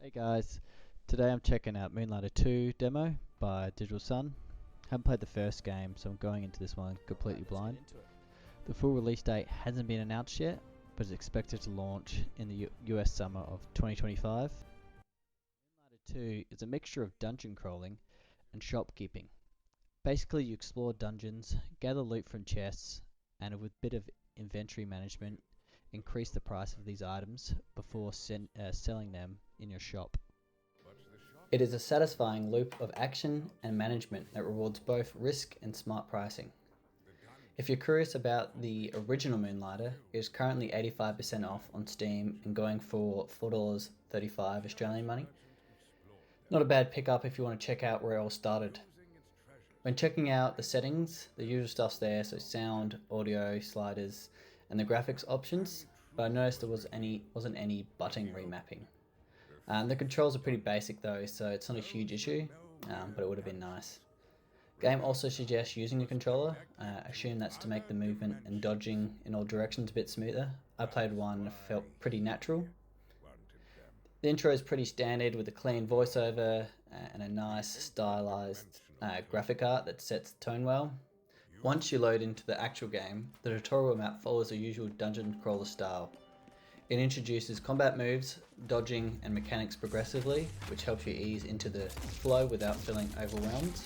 Hey guys, today I'm checking out Moonlighter 2 demo by Digital Sun. Haven't played the first game, so I'm going into this one completely blind. The full release date hasn't been announced yet, but is expected to launch in the US summer of 2025. Moonlighter 2 is a mixture of dungeon crawling and shopkeeping. Basically, you explore dungeons, gather loot from chests, and with a bit of inventory management, increase the price of these items before selling them in your shop. It is a satisfying loop of action and management that rewards both risk and smart pricing. If you're curious about the original Moonlighter, it is currently 85% off on Steam and going for $4.35 Australian money. Not a bad pickup if you want to check out where it all started. When checking out the settings, the usual stuff's there, so sound, audio, sliders, and the graphics options, but I noticed there wasn't any button remapping. The controls are pretty basic though, so it's not a huge issue, but it would have been nice. Game also suggests using a controller. I assume that's to make the movement and dodging in all directions a bit smoother. I played one and it felt pretty natural. The intro is pretty standard with a clean voiceover and a nice stylized graphic art that sets the tone well. Once you load into the actual game, the tutorial map follows the usual dungeon crawler style. It introduces combat moves, dodging and mechanics progressively, which helps you ease into the flow without feeling overwhelmed.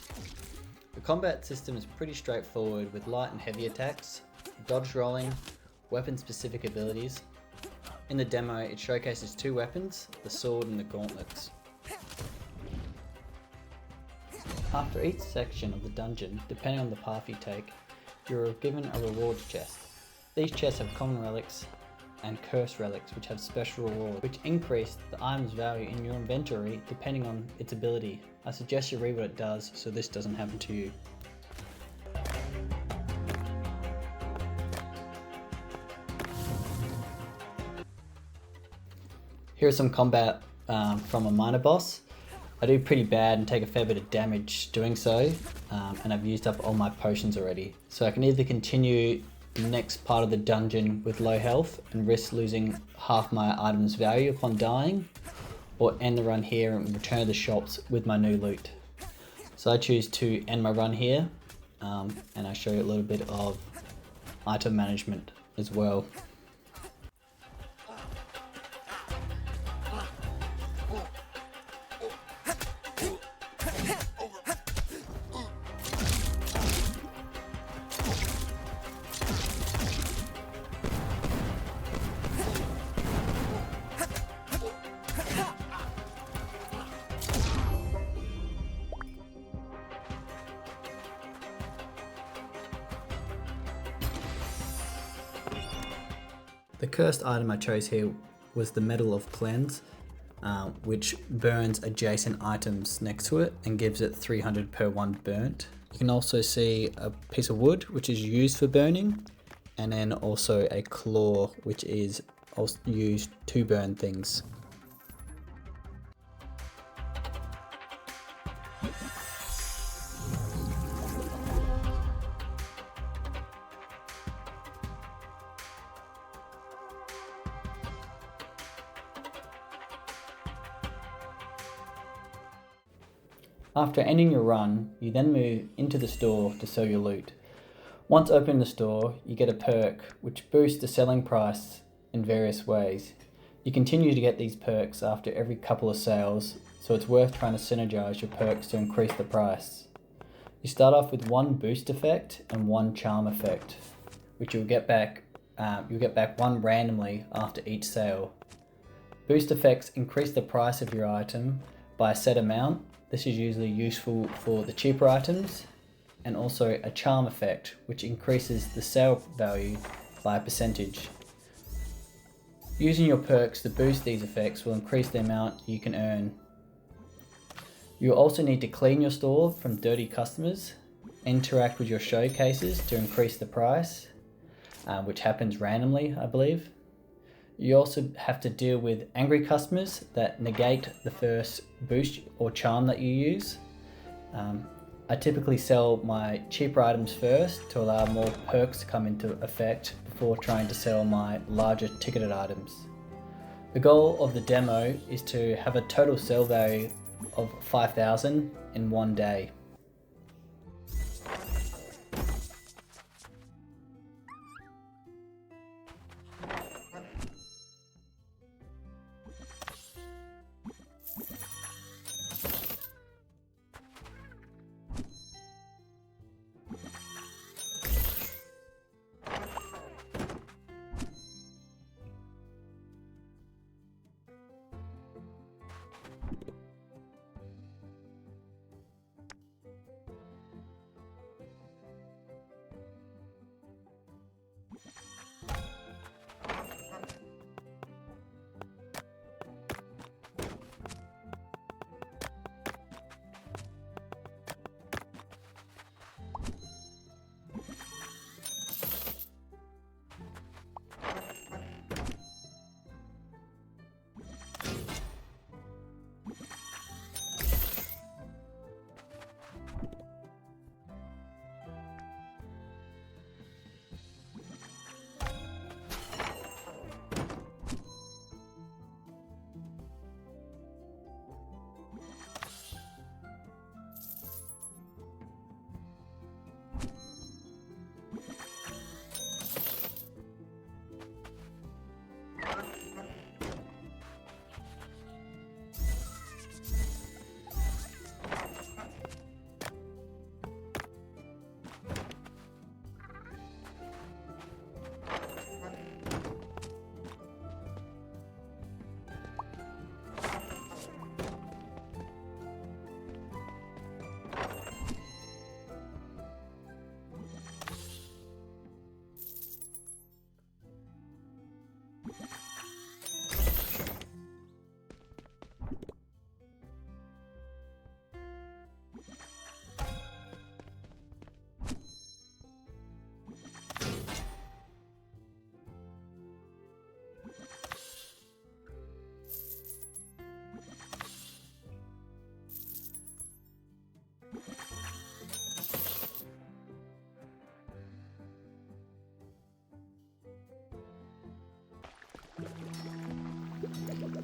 The combat system is pretty straightforward with light and heavy attacks, dodge rolling, weapon specific abilities. In the demo it showcases two weapons, the sword and the gauntlets. After each section of the dungeon, depending on the path you take, you are given a rewards chest. These chests have common relics and curse relics which have special rewards which increase the item's value in your inventory depending on its ability. I suggest you read what it does so this doesn't happen to you. Here's some combat from a minor boss. I do pretty bad and take a fair bit of damage doing so, and I've used up all my potions already. So I can either continue the next part of the dungeon with low health and risk losing half my item's value upon dying, or end the run here and return to the shops with my new loot. So I choose to end my run here, and I show you a little bit of item management as well. The cursed item I chose here was the Medal of Cleanse, which burns adjacent items next to it and gives it 300 per one burnt. You can also see a piece of wood which is used for burning, and then also a claw which is also used to burn things. After ending your run, you then move into the store to sell your loot. Once open the store, you get a perk which boosts the selling price in various ways. You continue to get these perks after every couple of sales, so it's worth trying to synergize your perks to increase the price. You start off with one boost effect and one charm effect, which you'll get back one randomly after each sale. Boost effects increase the price of your item by a set amount. This is usually useful for the cheaper items, and also a charm effect which increases the sale value by a percentage. Using your perks to boost these effects will increase the amount you can earn. You will also need to clean your store from dirty customers, interact with your showcases to increase the price, which happens randomly, I believe. You also have to deal with angry customers that negate the first boost or charm that you use. I typically sell my cheaper items first to allow more perks to come into effect before trying to sell my larger ticketed items. The goal of the demo is to have a total sell value of 5,000 in one day.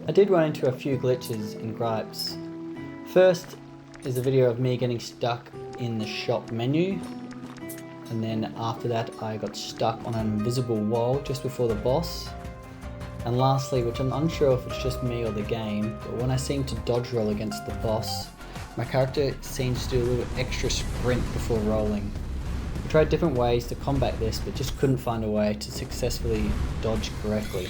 I did run into a few glitches and gripes. First is a video of me getting stuck in the shop menu, and then after that I got stuck on an invisible wall just before the boss. And lastly, which I'm unsure if it's just me or the game, but when I seem to dodge roll against the boss, my character seems to do a little extra sprint before rolling. I tried different ways to combat this, but just couldn't find a way to successfully dodge correctly.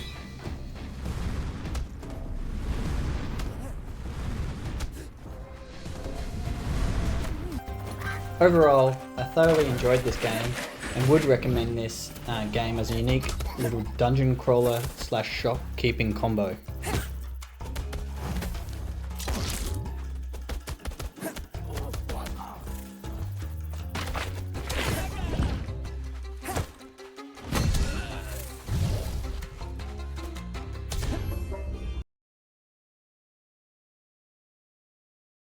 Overall, I thoroughly enjoyed this game and would recommend this game as a unique little dungeon crawler / shopkeeping combo.